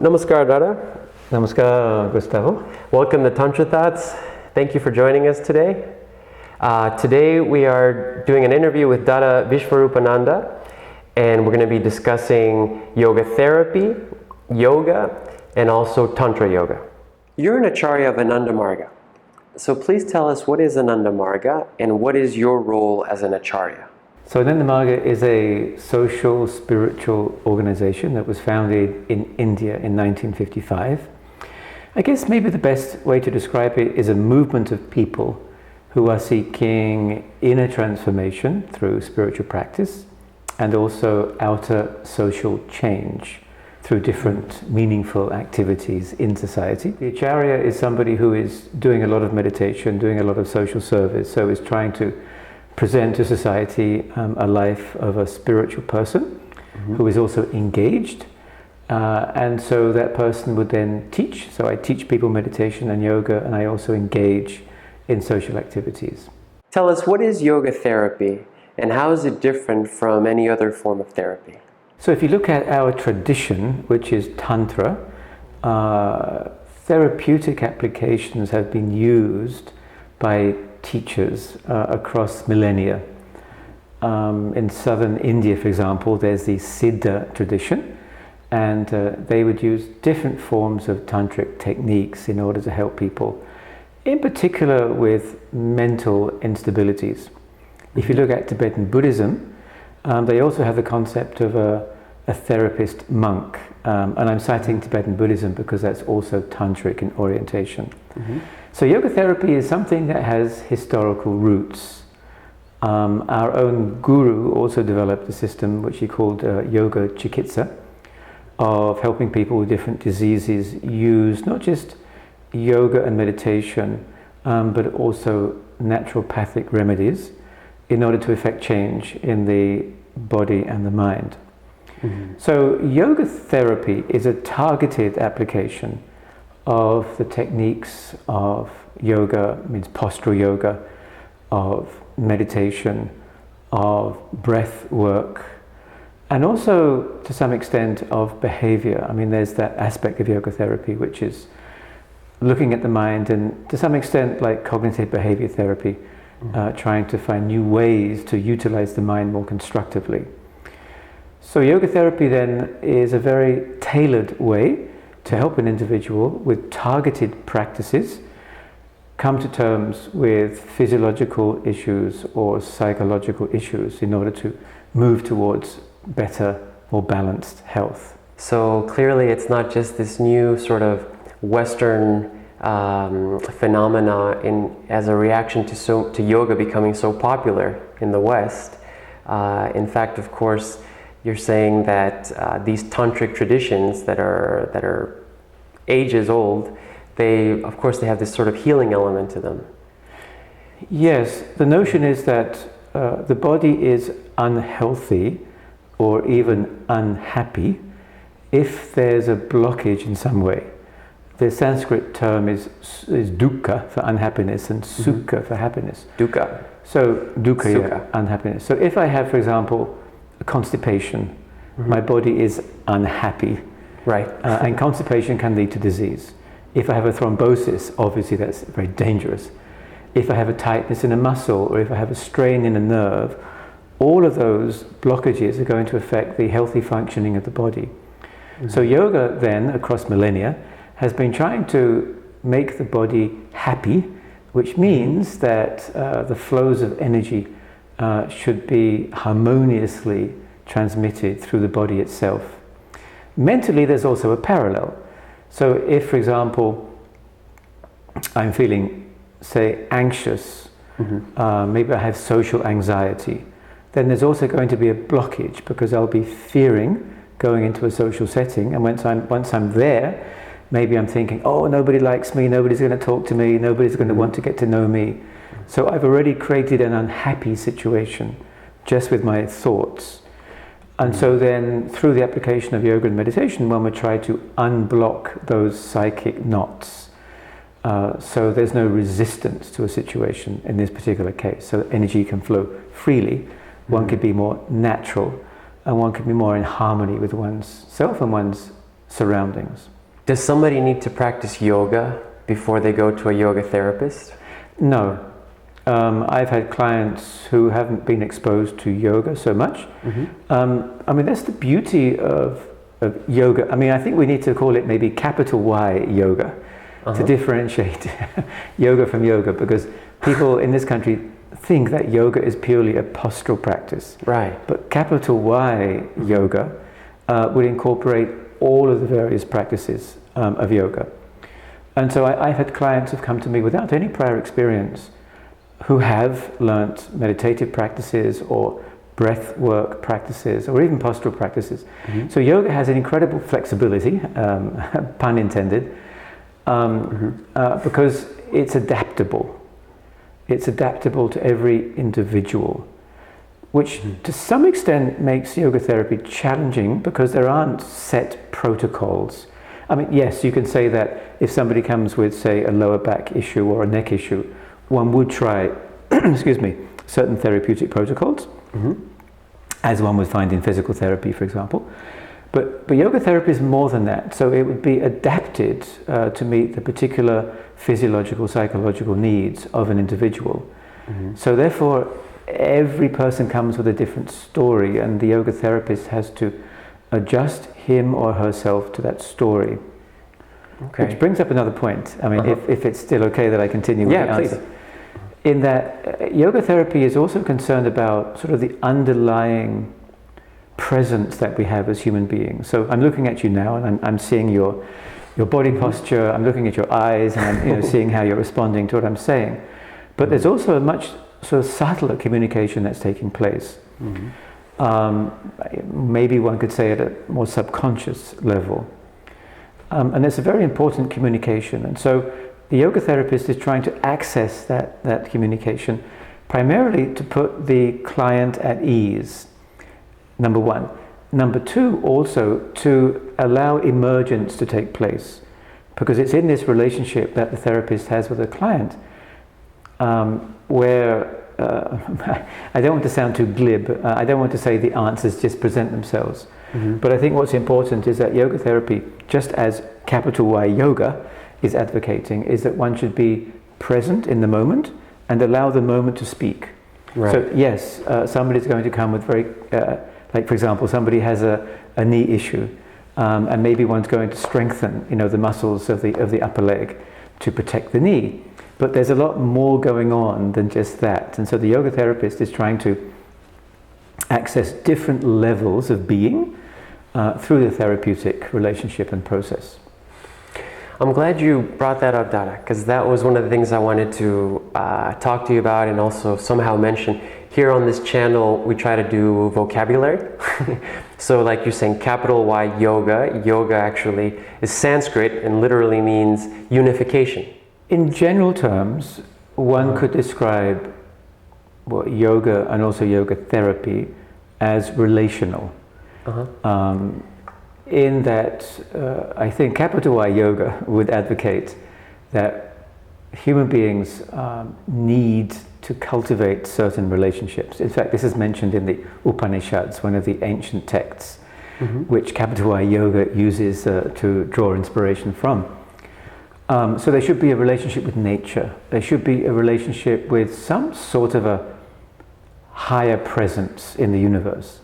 Namaskar, Dada. Namaskar, Gustavo. Welcome to Tantra Thoughts. Thank you for joining us today. Today we are doing an interview with Dada Vishvarupananda, and we're going to be discussing yoga therapy, yoga, and also Tantra yoga. You're an Acharya of Ananda Marga. So please tell us, what is Ananda Marga and what is your role as an Acharya? So Ananda Marga is a social, spiritual organization that was founded in India in 1955. I guess maybe the best way to describe it is a movement of people who are seeking inner transformation through spiritual practice and also outer social change through different meaningful activities in society. The Acharya is somebody who is doing a lot of meditation, doing a lot of social service, so is trying to present to society a life of a spiritual person who is also engaged, and so that person would then teach. So I teach people meditation and yoga, and I also engage in social activities. Tell us, what is yoga therapy and how is it different from any other form of therapy? So if you look at our tradition, which is Tantra, therapeutic applications have been used by teachers across millennia. In southern India, for example, there's the Siddha tradition, and they would use different forms of tantric techniques in order to help people, in particular with mental instabilities. If you look at Tibetan Buddhism, they also have the concept of a therapist monk, and I'm citing Tibetan Buddhism because that's also tantric in orientation. So yoga therapy is something that has historical roots. Our own guru also developed a system which he called yoga chikitsa, of helping people with different diseases use not just yoga and meditation, but also naturopathic remedies in order to effect change in the body and the mind. So yoga therapy is a targeted application of the techniques of yoga, means postural yoga, of meditation, of breath work, and also to some extent of behavior. I mean, there's that aspect of yoga therapy which is looking at the mind, and to some extent like cognitive behavior therapy, trying to find new ways to utilize the mind more constructively. So yoga therapy then is a very tailored way to help an individual with targeted practices come to terms with physiological issues or psychological issues in order to move towards better, more balanced health. So clearly it's not just this new sort of Western phenomena as a reaction to yoga becoming so popular in the West. In fact, of course, you're saying that these tantric traditions that are ages old, they have this sort of healing element to them. Yes, the notion is that the body is unhealthy or even unhappy if there's a blockage in some way. The Sanskrit term is dukkha for unhappiness and sukha for happiness. Dukkha. So dukkha, yeah, unhappiness. So if I have, for example, constipation, my body is unhappy, right? And constipation can lead to disease. If I have a thrombosis, obviously that's very dangerous. If I have a tightness in a muscle, or if I have a strain in a nerve, all of those blockages are going to affect the healthy functioning of the body. So yoga then, across millennia, has been trying to make the body happy, which means that the flows of energy should be harmoniously transmitted through the body itself. Mentally, there's also a parallel. So if, for example, I'm feeling, say, anxious, maybe I have social anxiety, then there's also going to be a blockage because I'll be fearing going into a social setting, and once I'm there, maybe I'm thinking, oh, nobody likes me, nobody's going to talk to me, nobody's going to want to get to know me. So I've already created an unhappy situation just with my thoughts. And so then through the application of yoga and meditation, one would try to unblock those psychic knots. So there's no resistance to a situation in this particular case. So energy can flow freely. One could be more natural, and one could be more in harmony with one's self and one's surroundings. Does somebody need to practice yoga before they go to a yoga therapist? No. I've had clients who haven't been exposed to yoga so much. I mean, that's the beauty of yoga. I mean, I think we need to call it maybe capital Y yoga to differentiate yoga from yoga, because people in this country think that yoga is purely a postural practice. Right. But capital Y yoga would incorporate all of the various practices of yoga. And so I've had clients who've come to me without any prior experience, who have learnt meditative practices or breath work practices or even postural practices. So yoga has an incredible flexibility, pun intended, because it's adaptable. It's adaptable to every individual, which to some extent makes yoga therapy challenging because there aren't set protocols. I mean, yes, you can say that if somebody comes with, say, a lower back issue or a neck issue, one would try, excuse me, certain therapeutic protocols, as one would find in physical therapy, for example. But yoga therapy is more than that. So it would be adapted to meet the particular physiological, psychological needs of an individual. So therefore, every person comes with a different story, and the yoga therapist has to adjust him or herself to that story. Okay. Which brings up another point. I mean, if it's still okay that I continue with the answer. Please. In that yoga therapy is also concerned about sort of the underlying presence that we have as human beings. So I'm looking at you now, and I'm seeing your body posture, I'm looking at your eyes, and I'm seeing how you're responding to what I'm saying. But there's also a much sort of subtler communication that's taking place. Maybe one could say at a more subconscious level. And it's a very important communication. And so the yoga therapist is trying to access that communication primarily to put the client at ease, number one. Number two, also to allow emergence to take place, because it's in this relationship that the therapist has with the client where I don't want to sound too glib, I don't want to say the answers just present themselves, but I think what's important is that yoga therapy, just as capital Y yoga is advocating, is that one should be present in the moment and allow the moment to speak. Right. So yes, somebody's going to come with very, like for example, somebody has a knee issue, and maybe one's going to strengthen, the muscles of the upper leg to protect the knee. But there's a lot more going on than just that. And so the yoga therapist is trying to access different levels of being through the therapeutic relationship and process. I'm glad you brought that up, Dada, because that was one of the things I wanted to talk to you about and also somehow mention. Here on this channel, we try to do vocabulary. So like you're saying, capital Y yoga. Yoga actually is Sanskrit and literally means unification. In general terms, one could describe yoga and also yoga therapy as relational. In that I think capital Y yoga would advocate that human beings need to cultivate certain relationships. In fact, this is mentioned in the Upanishads, one of the ancient texts, which capital Y yoga uses to draw inspiration from. So there should be a relationship with nature. There should be a relationship with some sort of a higher presence in the universe.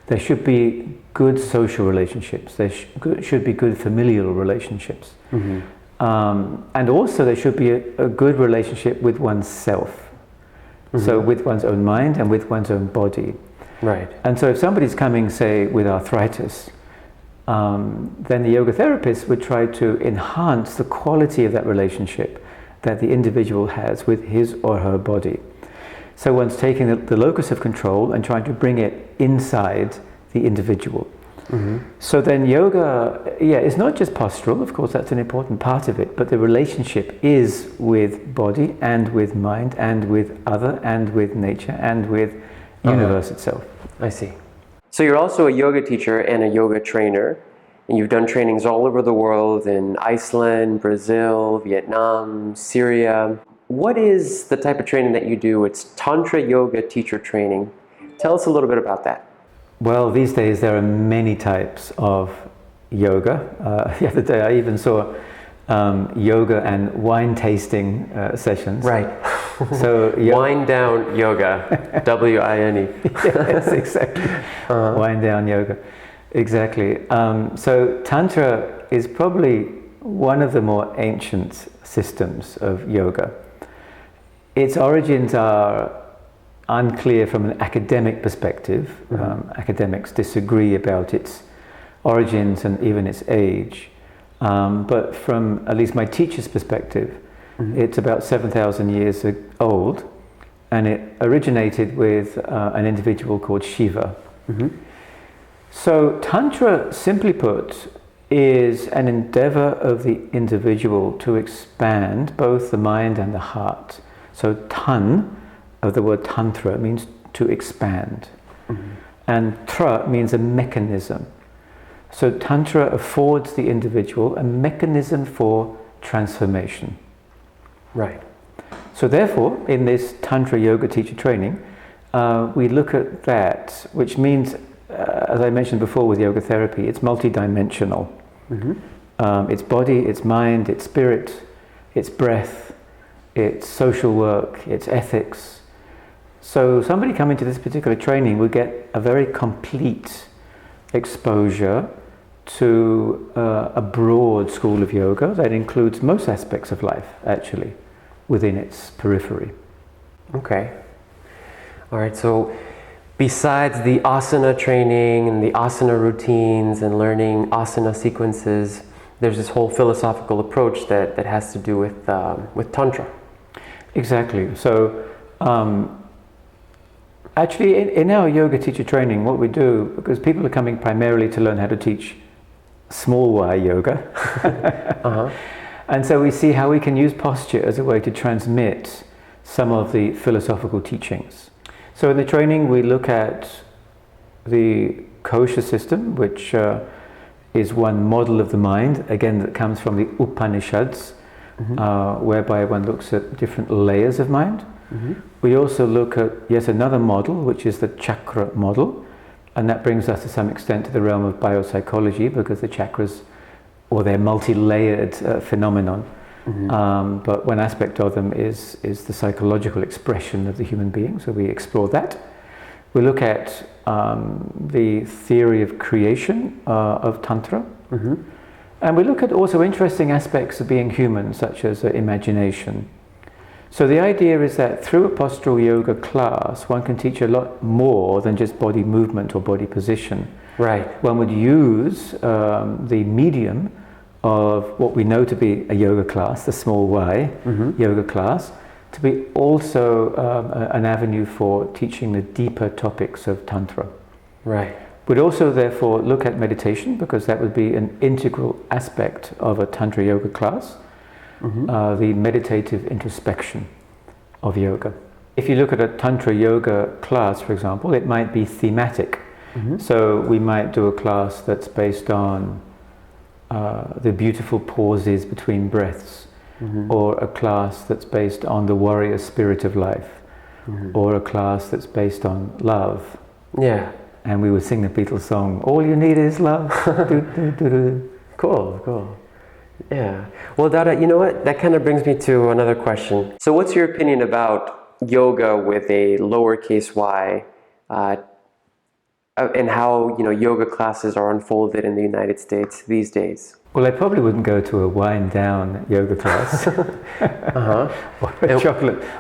There should be good social relationships. There should be good familial relationships. And also there should be a good relationship with oneself. So with one's own mind and with one's own body. Right. And so if somebody's coming, say, with arthritis, then the yoga therapist would try to enhance the quality of that relationship that the individual has with his or her body. So one's taking the locus of control and trying to bring it inside the individual. So then yoga, it's not just postural, of course that's an important part of it, but the relationship is with body and with mind and with other and with nature and with universe itself. I see. So you're also a yoga teacher and a yoga trainer, and you've done trainings all over the world in Iceland, Brazil, Vietnam, Syria. What is the type of training that you do? It's Tantra yoga teacher training. Tell us a little bit about that. Well, these days there are many types of yoga. The other day I even saw yoga and wine tasting sessions. Right. So wind down yoga, W-I-N-E. Yes, exactly. Wind down yoga, exactly. So Tantra is probably one of the more ancient systems of yoga. Its origins are unclear from an academic perspective. Academics disagree about its origins and even its age. But from at least my teacher's perspective, it's about 7,000 years old, and it originated with an individual called Shiva. So Tantra, simply put, is an endeavor of the individual to expand both the mind and the heart. So tan, of the word Tantra, means to expand. And tra means a mechanism. So Tantra affords the individual a mechanism for transformation. Right. So therefore, in this Tantra Yoga teacher training, we look at that, which means, as I mentioned before with yoga therapy, it's multidimensional. It's body, it's mind, it's spirit, it's breath, it's social work, it's ethics. So somebody coming to this particular training will get a very complete exposure to a broad school of yoga that includes most aspects of life, actually, within its periphery. Okay. All right, so besides the asana training and the asana routines and learning asana sequences, there's this whole philosophical approach that has to do with Tantra. Exactly. So actually in our yoga teacher training, what we do, because people are coming primarily to learn how to teach small y yoga, and so we see how we can use posture as a way to transmit some of the philosophical teachings. So in the training we look at the kosha system, which is one model of the mind, again that comes from the Upanishads, whereby one looks at different layers of mind. We also look at yet another model, which is the chakra model, and that brings us to some extent to the realm of biopsychology, because the chakras, or their multi-layered phenomenon, but one aspect of them is the psychological expression of the human being, so we explore that. We look at the theory of creation of Tantra, and we look at also interesting aspects of being human, such as imagination. So the idea is that through a postural yoga class, one can teach a lot more than just body movement or body position. Right. One would use the medium of what we know to be a yoga class, the small y yoga class, to be also an avenue for teaching the deeper topics of Tantra. Right. We'd also therefore look at meditation, because that would be an integral aspect of a Tantra yoga class. The meditative introspection of yoga. If you look at a Tantra yoga class, for example, it might be thematic. So we might do a class that's based on the beautiful pauses between breaths, or a class that's based on the warrior spirit of life, or a class that's based on love. Yeah. And we would sing the Beatles song, "All you need is love." Cool, cool. Yeah. Well, Dada, you know what? That kind of brings me to another question. So what's your opinion about yoga with a lowercase y, and how, yoga classes are unfolded in the United States these days? Well, I probably wouldn't go to a wind down yoga class,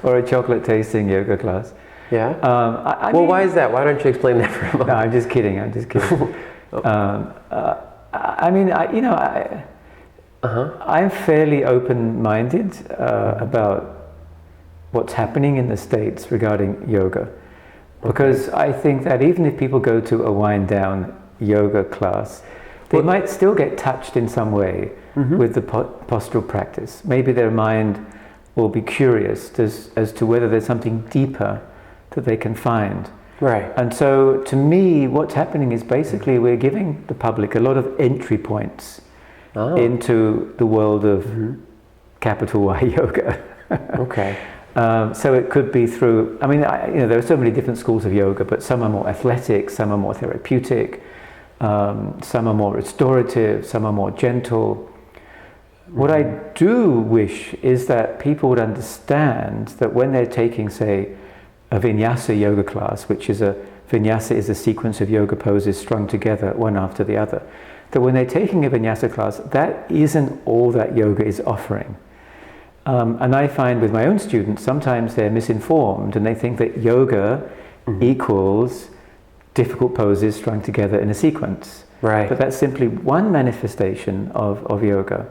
or a chocolate tasting yoga class. Yeah. I mean, why is that? Why don't you explain that for a moment? No, I'm just kidding. I'm fairly open-minded about what's happening in the States regarding yoga, because I think that even if people go to a wind-down yoga class, they might still get touched in some way with the postural practice. Maybe their mind will be curious as to whether there's something deeper that they can find. Right. And so, to me, what's happening is basically we're giving the public a lot of entry points into the world of capital Y yoga. Okay. So it could be through, there are so many different schools of yoga, but some are more athletic, some are more therapeutic, Some are more restorative, some are more gentle. What I do wish is that people would understand that when they're taking, say, a vinyasa yoga class, which is vinyasa is a sequence of yoga poses strung together one after the other, that when they're taking a vinyasa class, that isn't all that yoga is offering. And I find with my own students, sometimes they're misinformed and they think that yoga equals difficult poses strung together in a sequence. Right. But that's simply one manifestation of yoga.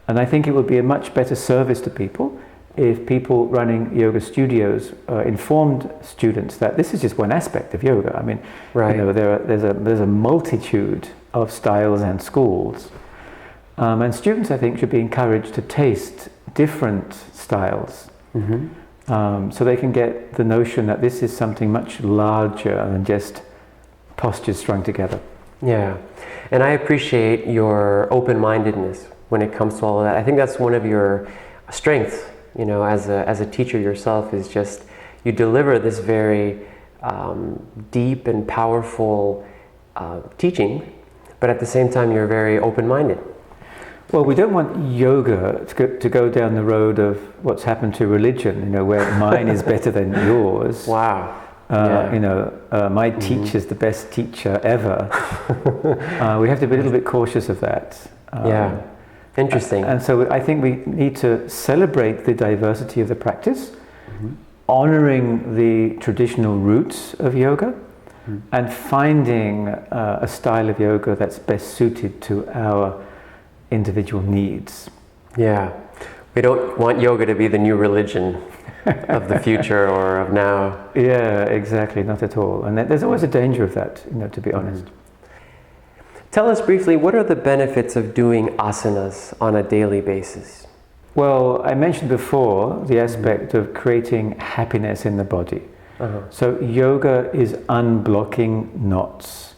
And I think it would be a much better service to people if people running yoga studios informed students that this is just one aspect of yoga. I mean, right. There's a multitude of styles and schools. And students, I think, should be encouraged to taste different styles. So they can get the notion that this is something much larger than just postures strung together. Yeah, and I appreciate your open-mindedness when it comes to all of that. I think that's one of your strengths, you know, as a teacher yourself, is just you deliver this very deep and powerful teaching, but at the same time you're very open-minded. Well, we don't want yoga to go down the road of what's happened to religion, you know, where mine is better than yours. Wow. You know, my teacher's the best teacher ever. We have to be a little bit cautious of that. Yeah, interesting. And so I think we need to celebrate the diversity of the practice, honoring the traditional roots of yoga, and finding a style of yoga that's best suited to our individual needs. Yeah, we don't want yoga to be the new religion of the future or of now. Yeah, exactly, not at all. And there's always a danger of that, you know, to be honest. Tell us briefly, what are the benefits of doing asanas on a daily basis? Well, I mentioned before the aspect of creating happiness in the body. So yoga is unblocking knots.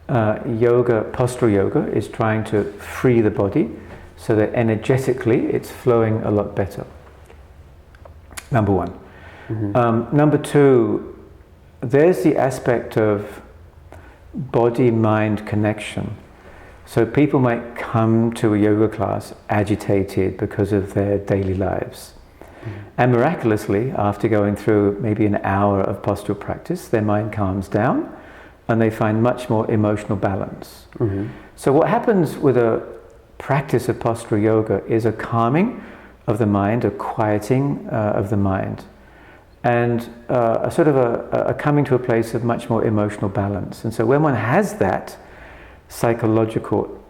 Postural yoga is trying to free the body so that energetically it's flowing a lot better. Number one. Number two, there's the aspect of body-mind connection. So people might come to a yoga class agitated because of their daily lives. And miraculously, after going through maybe an hour of postural practice, their mind calms down and they find much more emotional balance. So what happens with a practice of postural yoga is a calming of the mind, a quieting of the mind, and a sort of a coming to a place of much more emotional balance. And so when one has that psychological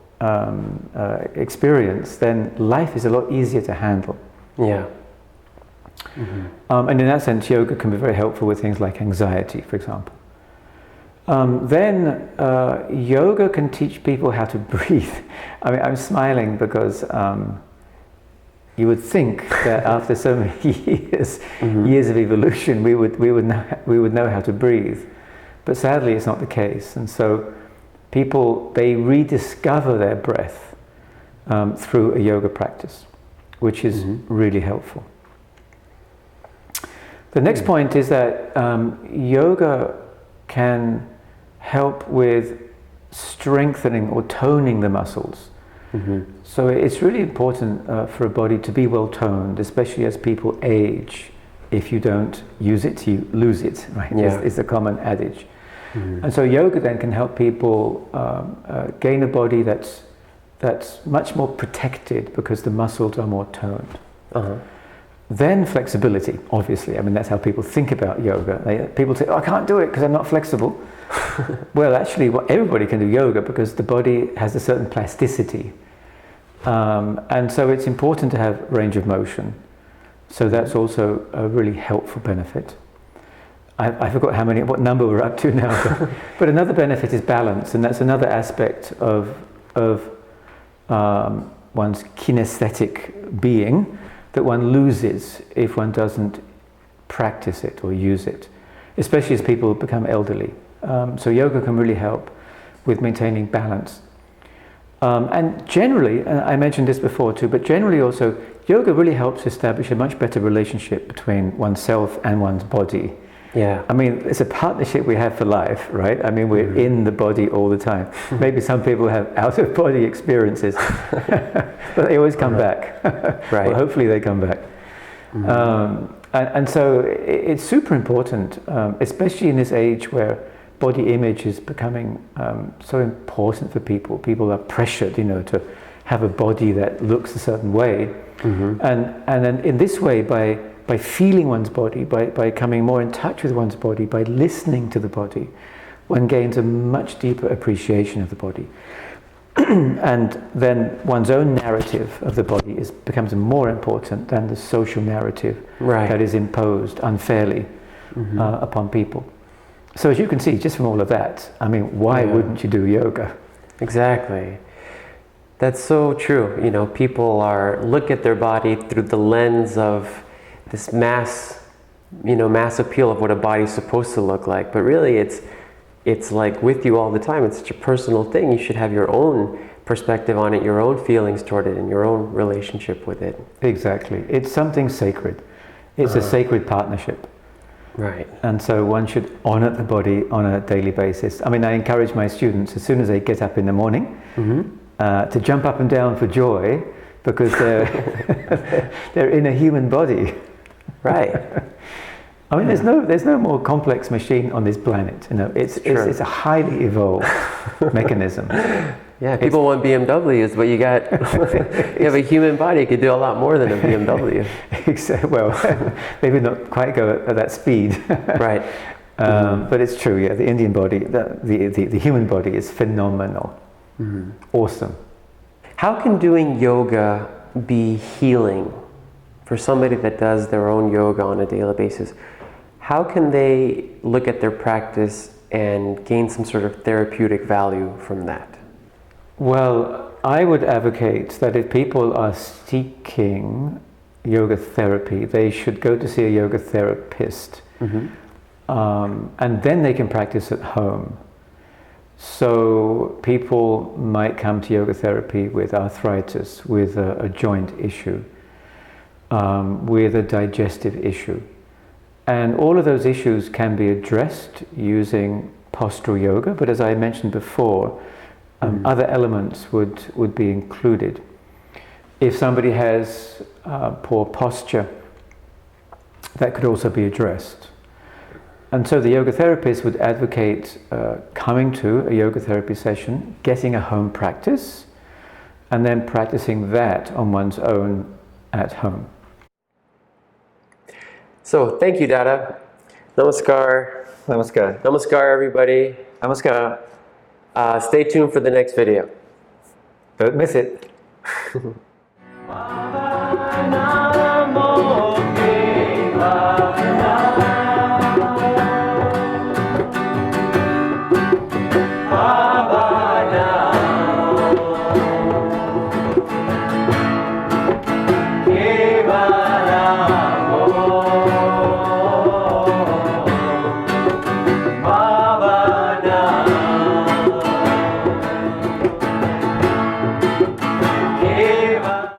experience, then life is a lot easier to handle. Yeah. And in that sense, yoga can be very helpful with things like anxiety, for example. Then yoga can teach people how to breathe. I mean, I'm smiling because you would think that after so many years of evolution, we would know how to breathe, but sadly, it's not the case. And so, people, they rediscover their breath through a yoga practice, which is really helpful. The next point is that yoga can help with strengthening or toning the muscles. So it's really important for a body to be well toned, especially as people age. If you don't use it, you lose it, right? Yeah. It's a common adage. And so yoga then can help people gain a body that's much more protected because the muscles are more toned. Then flexibility, obviously. I mean, that's how people think about yoga. People say, oh, I can't do it because I'm not flexible. Well, actually, everybody can do yoga because the body has a certain plasticity. And so it's important to have range of motion. So that's also a really helpful benefit. I forgot what number we're up to now. But another benefit is balance, and that's another aspect of one's kinesthetic being that one loses if one doesn't practice it or use it, especially as people become elderly. So yoga can really help with maintaining balance. And generally, I mentioned this before too, but generally also, yoga really helps establish a much better relationship between oneself and one's body. Yeah. I mean, it's a partnership we have for life, right? I mean, we're in the body all the time. Maybe some people have out-of-body experiences, but they always come back. Right. Well, hopefully they come back. And so it's super important, especially in this age where body image is becoming so important for people. People are pressured, to have a body that looks a certain way. And then in this way, by feeling one's body, by coming more in touch with one's body, by listening to the body, one gains a much deeper appreciation of the body. And then one's own narrative of the body becomes more important than the social narrative that is imposed unfairly upon people. So as you can see, just from all of that, I mean, why wouldn't you do yoga? Exactly. That's so true. People look at their body through the lens of this mass appeal of what a body's supposed to look like. But really, it's like with you all the time. It's such a personal thing. You should have your own perspective on it, your own feelings toward it, and your own relationship with it. Exactly. It's something sacred. It's a sacred partnership. Right. And so one should honor the body on a daily basis. I mean, I encourage my students, as soon as they get up in the morning, to jump up and down for joy, because they're in a human body. Right. I mean, there's no more complex machine on this planet. It's a highly evolved mechanism. Yeah, people want BMWs, but you have a human body. It could do a lot more than a BMW. Well, maybe not quite go at that speed. Right. But it's true. Yeah, the Indian body, the human body is phenomenal. Awesome. How can doing yoga be healing for somebody that does their own yoga on a daily basis? How can they look at their practice and gain some sort of therapeutic value from that? Well, I would advocate that if people are seeking yoga therapy, they should go to see a yoga therapist, and then they can practice at home. So people might come to yoga therapy with arthritis, with a joint issue, with a digestive issue. And all of those issues can be addressed using postural yoga, but as I mentioned before, other elements would be included. If somebody has poor posture, that could also be addressed. And so the yoga therapist would advocate coming to a yoga therapy session, getting a home practice, and then practicing that on one's own at home. So thank you, Dada. Namaskar. Namaskar. Namaskar, everybody. Namaskar. Stay tuned for the next video. Don't miss it.